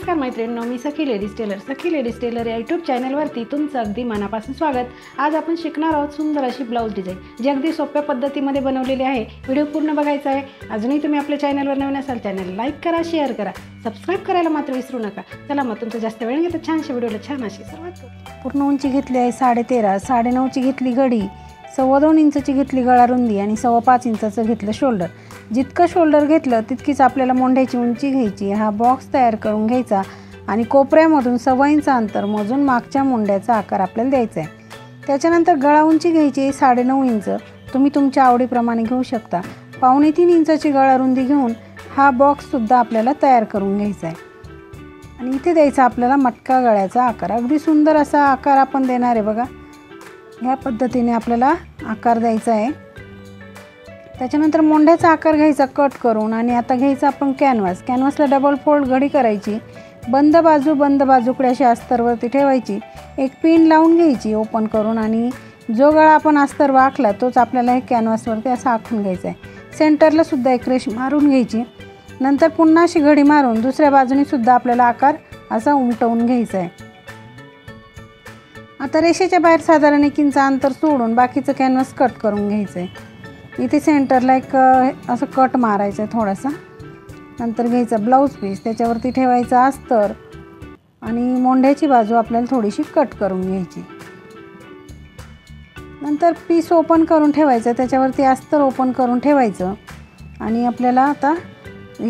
नमस्कार मैत्रिणींनो, मी सखी ladies tailor या यूट्यूब चॅनलवरती तुमचं अगदी मनापासून स्वागत। आज आपण शिकणार आहोत सुंदर अशी ब्लाऊज डिझाईन, जी अगदी सोप्या पद्धतीमध्ये बनवलेली आहे। व्हिडिओ पूर्ण बघायचा आहे। अजूनही तुम्ही आपल्या चॅनलवर नवीन असाल, चॅनल लाईक करा, शेअर करा, सबस्क्राईब करायला मात्र विसरू नका। चला मग तुमचं जास्त वेळ घेता छानशा व्हिडिओला छान अशी सुरुवात करू। पूर्ण उंची घेतली आहे 13.5, 9.5ची घेतली घडी, 2.25 इंचची घेतली गळा रुंदी आणि 5.25 इंचाचं घेतलं शोल्डर। जितकं शोल्डर घेतलं तितकीच आपल्याला मोंढ्याची उंची घ्यायची। हा बॉक्स तयार करून घ्यायचा आणि कोपऱ्यामधून 1.25 इंच अंतर मोजून मागच्या मोंढ्याचा आकार आपल्याला द्यायचा आहे। त्याच्यानंतर गळा उंची घ्यायची 9.5 इंच, तुम्ही तुमच्या आवडीप्रमाणे घेऊ शकता। 2.25 इंचाची गळा रुंदी घेऊन हा बॉक्ससुद्धा आपल्याला तयार करून घ्यायचा आहे आणि इथे द्यायचा आपल्याला मटका गळ्याचा आकार। अगदी सुंदर असा आकार आपण देणार आहे बघा। ह्या पद्धतीने आपल्याला आकार द्यायचा आहे। त्याच्यानंतर मोंढ्याचा आकार घ्यायचा कट करून आणि आता घ्यायचा आपण कॅनव्हासला डबल फोल्ड घडी करायची। बंद बाजूकडे अशी अस्तरवरती ठेवायची, एक पिन लावून घ्यायची ओपन करून आणि जो गळा आपण अस्तर वाकला तोच आपल्याला हे कॅनव्हासवरती असा आखून घ्यायचा आहे। सेंटरला सुद्धा एक रेष मारून घ्यायची, नंतर पुन्हा अशी घडी मारून दुसऱ्या बाजूने सुद्धा आपल्याला आकार असा उमटवून घ्यायचा आहे। आता रेषेच्या बाहेर साधारण 1 इंच अंतर सोडून बाकीचं कॅनव्हास कट करून घ्यायचं आहे। इथे सेंटरला एक असं कट मारायचं आहे थोडासा। नंतर घ्यायचा ब्लाऊज पीस, त्याच्यावरती ठेवायचा अस्तर आणि मोंढ्याची बाजू आपल्याला थोडीशी कट करून घ्यायची। नंतर पीस ओपन करून ठेवायचं, त्याच्यावरती अस्तर ओपन करून ठेवायचं आणि आपल्याला आता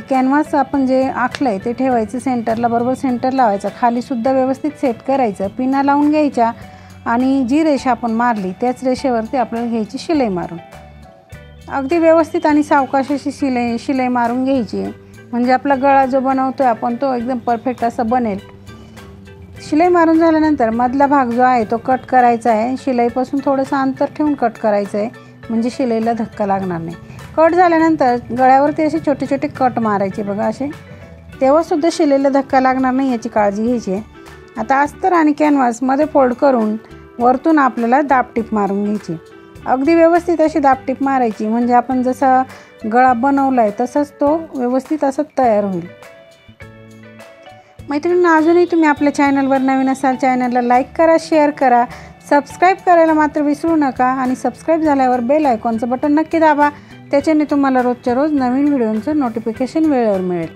कॅनव्हास आपण जे आखलं आहे ते ठेवायचं सेंटरला, बरोबर सेंटर लावायचं। खालीसुद्धा व्यवस्थित सेट करायचं, पिना लावून घ्यायच्या आणि जी रेषा आपण मारली त्याच रेषेवरती आपल्याला घ्यायची शिलाई मारून। अगदी व्यवस्थित आणि सावकाश अशी शिलाई मारून घ्यायची, म्हणजे आपला गळा जो बनवतो आहे आपण तो एकदम परफेक्ट असा बनेल। शिलाई मारून झाल्यानंतर मधला भाग जो आहे तो कट करायचा आहे। शिलाईपासून थोडंसं अंतर ठेवून कट करायचं आहे, म्हणजे शिलाईला धक्का लागणार नाही। कट झाल्यानंतर गळ्यावरती असे छोटे छोटे कट मारायचे बघा असे, तेव्हासुद्धा शिलाईला धक्का लागणार नाही याची काळजी घ्यायची आहे। आता अस्तर आणि कॅनव्हासमध्ये फोल्ड करून वरतून आपल्याला दाबटीप मारून घ्यायची। अगदी व्यवस्थित अशी दाबटीप मारायची, म्हणजे आपण जसा गळा बनवला आहे तसंच तो व्यवस्थित असा तयार होईल। मैत्रिणींनो, अजूनही तुम्ही आपल्या चॅनलवर नवीन असाल, चॅनलला लाईक करा, शेअर करा, सबस्क्राईब करायला मात्र विसरू नका आणि सबस्क्राईब झाल्यावर बेल आयकॉनचं बटन नक्की दाबा, त्याच्याने तुम्हाला रोजच्या रोज नवीन व्हिडिओचं नोटिफिकेशन वेळेवर मिळेल।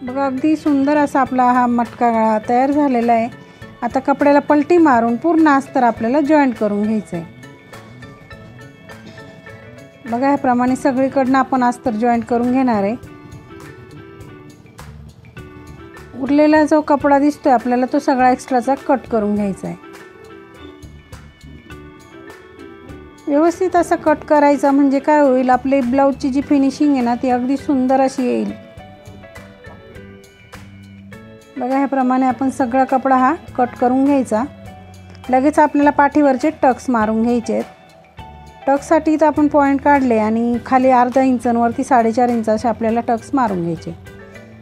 बघा अगदी सुंदर असा आपला हा मटका गळा तयार झालेला आहे। आता कपड्याला पलटी मारून पूर्ण अस्तर आपल्याला जॉईंट करून घ्यायचं आहे। बघा ह्याप्रमाणे सगळीकडनं आपण अस्तर जॉईंट करून घेणार आहे। उरलेला जो कपडा दिसतोय आपल्याला तो सगळा एक्स्ट्राचा कट करून घ्यायचा आहे। व्यवस्थित असं कट करायचा, म्हणजे काय होईल, आपली ब्लाऊजची जी फिनिशिंग आहे ना ती अगदी सुंदर अशी येईल। बघा ह्याप्रमाणे आपण सगळा कपडा हा कट करून घ्यायचा। लगेच आपल्याला पाठीवरचे टक्स मारून घ्यायचे आहेत। टक्ससाठी तर आपण पॉईंट काढले आणि खाली अर्धा इंचांवरती 4.5 इंच असे आपल्याला टक्स मारून घ्यायचे,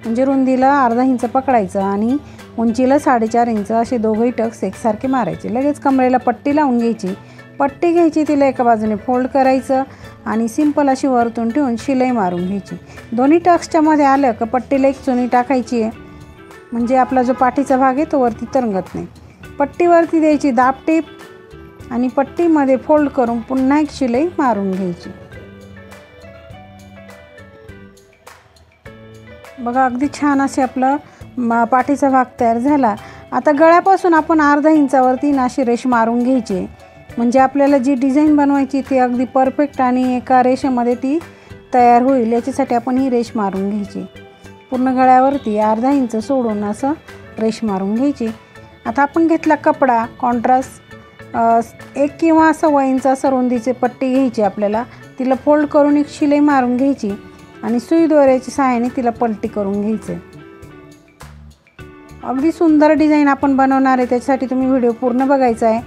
म्हणजे रुंदीला अर्धा इंच पकडायचं आणि उंचीला 4.5 इंच असे दोघंही टक्स एकसारखे मारायचे। लगेच कमरेला पट्टी लावून घ्यायची, पट्टी घ्यायची, तिला एका बाजूने फोल्ड करायचं आणि सिंपल अशी वरतून ठेवून शिलाई मारून घ्यायची। दोन्ही टक्सच्या मध्ये आलं का पट्टीला एक चुनी टाकायची आहे, म्हणजे आपला जो पाठीचा भाग आहे तो वरती तरंगत नाही। पट्टीवरती द्यायची दाबटीप आणि पट्टीमध्ये फोल्ड करून पुन्हा एक शिलाई मारून घ्यायची। बघा अगदी छान असे आपलं पाठीचा भाग तयार झाला। आता गळ्यापासून आपण अर्धा इंचावरती अशी रेष मारून घ्यायची, म्हणजे आपल्याला जी डिझाईन बनवायची ती अगदी परफेक्ट आणि एका रेषेमध्ये ती तयार होईल। याच्यासाठी आपण ही रेष मारून घ्यायची, पूर्ण गळ्यावरती अर्धा इंच सोडून असं रेष मारून घ्यायची। आता आपण घेतला कपडा कॉन्ट्रास्ट 1 किंवा 1.25 इंच असं रुंदीची पट्टी घ्यायची आपल्याला, तिला फोल्ड करून एक शिलाई मारून घ्यायची आणि सुई दोऱ्याच्या सहाय्याने तिला पलटी करून घ्यायचं। अगदी सुंदर डिझाईन आपण बनवणार आहे, त्याच्यासाठी तुम्ही व्हिडिओ पूर्ण बघायचा आहे।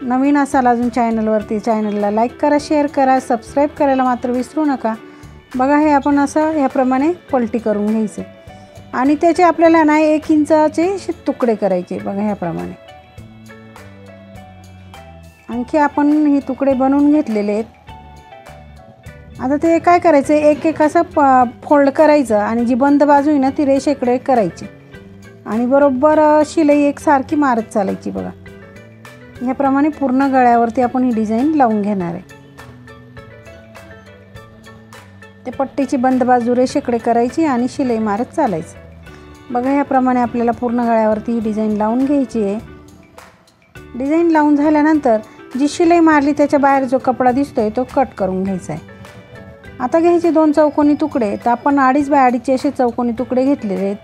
नवीन असाल अजून चॅनलवरती, चॅनलला लाईक करा, शेअर करा, सबस्क्राईब करायला मात्र विसरू नका। बघा हे आपण असं ह्याप्रमाणे पलटी करून घ्यायचं आणि त्याचे आपल्याला ना 1 इंचाचे तुकडे करायचे। बघा ह्याप्रमाणे आणखी आपण हे तुकडे बनवून घेतलेले आहेत। आता ते काय करायचं, एक एक असं फोल्ड करायचं आणि जी बंद बाजू आहे ना ती रेषेकडे करायची आणि बरोबर शिलाई एकसारखी मारत चालायची बघा. ह्याप्रमाणे पूर्ण गळ्यावरती आपण ही डिझाईन लावून घेणार आहे. ते पट्टीची बंद बाजू रेषेकडे करायची आणि शिलाई मारत चालायचं बघा. ह्याप्रमाणे आपल्याला पूर्ण गळ्यावरती ही डिझाईन लावून घ्यायची आहे. डिझाईन लावून झाल्यानंतर जी शिलाई मारली त्याच्या बाहेर जो कपडा दिसतोय तो कट करून घ्यायचा आहे. आता घ्यायचे 2 चौकोनी तुकडे. तर आपण 2.5 बाय 2.5चे असे चौकोनी तुकडे घेतलेले आहेत.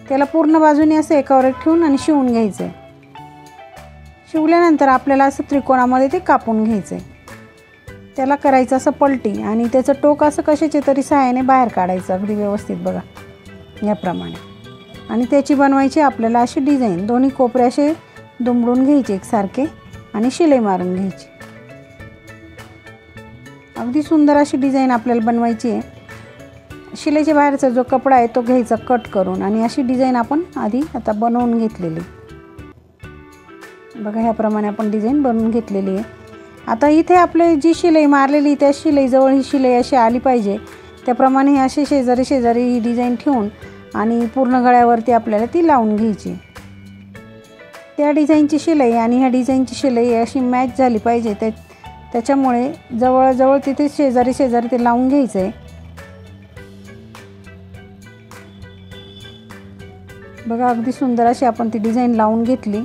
त्याला पूर्ण बाजूने असं एकावर एक ठेवून आणि शिवून घ्यायचं आहे. शिवल्यानंतर आपल्याला असं त्रिकोणामध्ये ते कापून घ्यायचं आहे. त्याला करायचं असं पलटी आणि त्याचं टोक असं कशाचे तरी सहाय्याने बाहेर काढायचं अगदी व्यवस्थित बघा याप्रमाणे. आणि त्याची बनवायची आपल्याला अशी डिझाईन. दोन्ही कोपरे असे दुमडून घ्यायचे एकसारखे आणि शिलाई मारून घ्यायची. अगदी सुंदर अशी डिझाईन आपल्याला बनवायची आहे. शिलाईच्या बाहेरचा जो कपडा आहे तो घ्यायचा कट करून आणि अशी डिझाईन आपण आधी आता बनवून घेतलेली बघा. ह्याप्रमाणे आपण डिझाईन बनवून घेतलेली आहे. आता इथे आपले जी शिलाई मारलेली त्या शिलाईजवळ ही शिलाई अशी आली पाहिजे त्याप्रमाणे असे शेजारी शेजारी ही डिझाईन ठेवून आणि पूर्ण गळ्यावरती आपल्याला ती लावून घ्यायची. त्या डिझाईनची शिलाई आणि ह्या डिझाईनची शिलाई अशी मॅच झाली पाहिजे. त्याच्यामुळे जवळजवळ तिथे शेजारी शेजारी ते लावून घ्यायचं आहे बघा. अगदी सुंदर अशी आपण ती डिझाईन लावून घेतली.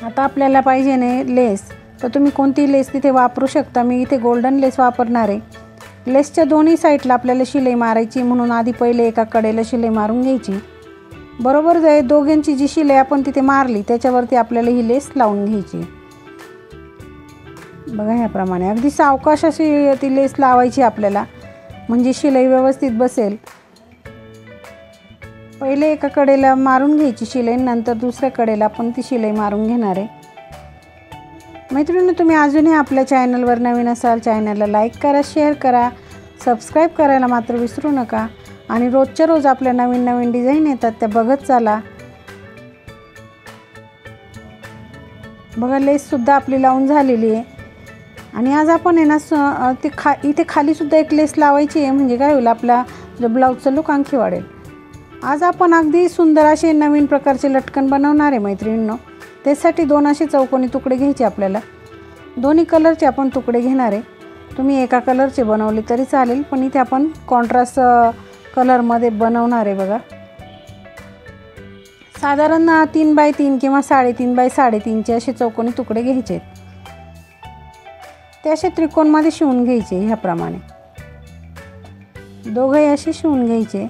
आता आपल्याला पाहिजे नाही लेस, तर तुम्ही कोणती लेस तिथे वापरू शकता. मी इथे गोल्डन लेस वापरणार आहे. लेसच्या दोन्ही साईडला आपल्याला शिलाई मारायची म्हणून आधी पहिले एका कडेला शिलाई मारून घ्यायची. बरोबर दोघांची जी शिलाई आपण तिथे मारली त्याच्यावरती आपल्याला ही लेस लावून घ्यायची बघा. ह्याप्रमाणे अगदी सावकाश अशी ती लेस लावायची आपल्याला म्हणजे शिलाई व्यवस्थित बसेल. पहिले एका कडेला मारून घ्यायची शिलाई, नंतर दुसऱ्या कडेला आपण ती शिलाई मारून घेणार आहे. मैत्रिणी, तुम्ही अजूनही आपल्या चॅनलवर नवीन असाल चॅनलला लाईक करा, शेअर करा, सबस्क्राईब करायला मात्र विसरू नका. आणि रोजच्या रोज आपल्या नवीन नवीन डिझाईन येतात त्या बघत चला बघा. लेससुद्धा आपली लावून झालेली आहे. आणि आज आपण आहे ना इथे खालीसुद्धा एक लेस लावायची आहे म्हणजे काय होईल आपला जो ब्लाऊजचा लुक आणखी वाढेल. आज आपण अगदी सुंदर असे नवीन प्रकारचे लटकन बनवणार आहे मैत्रिणींनो. त्यासाठी 2 असे चौकोनी तुकडे घ्यायचे आपल्याला. दोन्ही कलरचे आपण तुकडे घेणार आहे. तुम्ही एका कलरचे बनवले तरी चालेल पण इथे आपण कॉन्ट्रास्ट कलरमध्ये बनवणार आहे बघा. साधारण 3 बाय 3 किंवा 3.5 बाय 3.5चे असे चौकोनी तुकडे घ्यायचे. ते असे त्रिकोणमध्ये शिवून घ्यायचे. ह्याप्रमाणे दोघंही असे शिवून घ्यायचे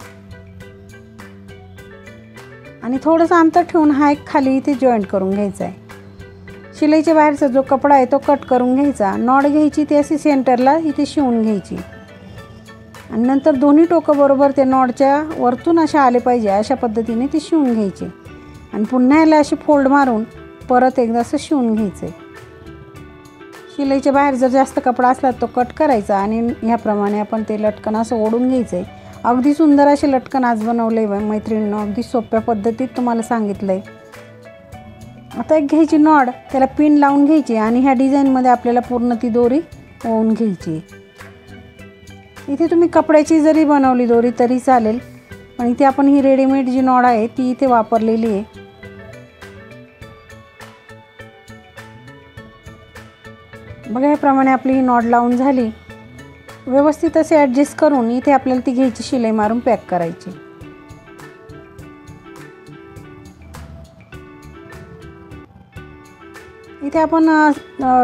आणि थोडंसं अंतर ठेवून हा एक खाली इथे जॉईंट करून घ्यायचा आहे. शिलाईच्या बाहेरचा जो कपडा आहे तो कट करून घ्यायचा. नॉट घ्यायची ती अशी सेंटरला इथे शिवून घ्यायची आणि नंतर दोन्ही टोकं बरोबर ते नॉटच्या वरतून असे आले पाहिजे अशा पद्धतीने ते शिवून घ्यायचे आणि पुन्हा याला अशी फोल्ड मारून परत एकदा असं शिवून घ्यायचं आहे. शिलाईच्या बाहेर जर जास्त कपडा असला तो कट करायचा आणि ह्याप्रमाणे आपण ते लटकन असं ओढून घ्यायचं आहे. अगदी सुंदर असे लटकन आज बनवले मैत्रिणींनो. अगदी सोप्या पद्धतीत तुम्हाला सांगितलं आहे. आता एक घ्यायची नॉड, त्याला पिन लावून घ्यायची आणि ह्या डिझाईनमध्ये आपल्याला पूर्ण ती दोरी ओवून घ्यायची. इथे तुम्ही कपड्याची जरी बनवली दोरी तरी चालेल पण इथे आपण ही रेडीमेड जी नॉड आहे ती इथे वापरलेली आहे. बघा ह्याप्रमाणे आपली ही नॉड लावून झाली. व्यवस्थित असे ॲडजस्ट करून इथे आपल्याला ती घ्यायची, शिलाई मारून पॅक करायची. इथे आपण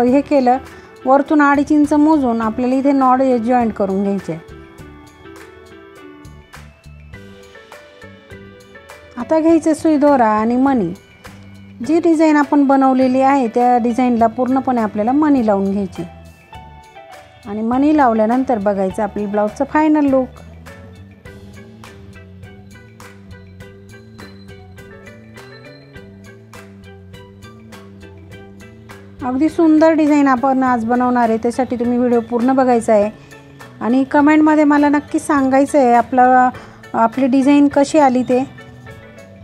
हे केलं, वरतून 2.5 इंच मोजून आपल्याला इथे नॉड जॉईंट करून घ्यायचे. आता घ्यायचं सुई दोरा आणि मणी. जी डिझाईन आपण बनवलेली आहे त्या डिझाईनला पूर्णपणे आपल्याला मणी लावून घ्यायची आणि मणी लावल्यानंतर बघायचं आपल्या ब्लाऊजचा फायनल लुक. अगदी सुंदर डिझाईन आपण आज बनवणार आहे. त्यासाठी तुम्ही व्हिडिओ पूर्ण बघायचा आहे आणि कमेंटमध्ये मला नक्की सांगायचं आहे आपली डिझाईन कशी आली ते.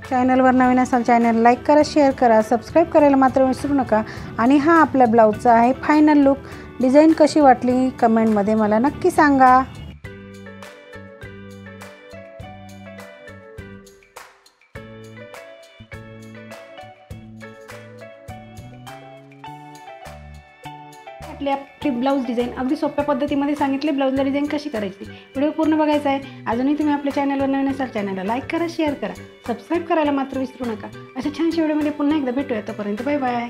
चॅनलवर नवीन असाल चॅनल लाईक करा, शेअर करा, सबस्क्राईब करायला मात्र विसरू नका. आणि हा आपल्या ब्लाऊजचा आहे फायनल लुक. डिझाईन कशी वाटली कमेंटमध्ये मला नक्की सांगा. आपली ब्लाऊज डिझाईन अगदी सोप्या पद्धतीमध्ये सांगितले. ब्लाऊजला डिझाईन कशी करायची व्हिडिओ पूर्ण बघायचा आहे. अजूनही तुम्ही आपल्या चॅनलवर नवीन असाल चॅनलला लाईक करा, शेअर करा, सबस्क्राईब करायला मात्र विसरू नका. अशा छानशा व्हिडिओमध्ये पुन्हा एकदा भेटूया. तोपर्यंत बाय बाय.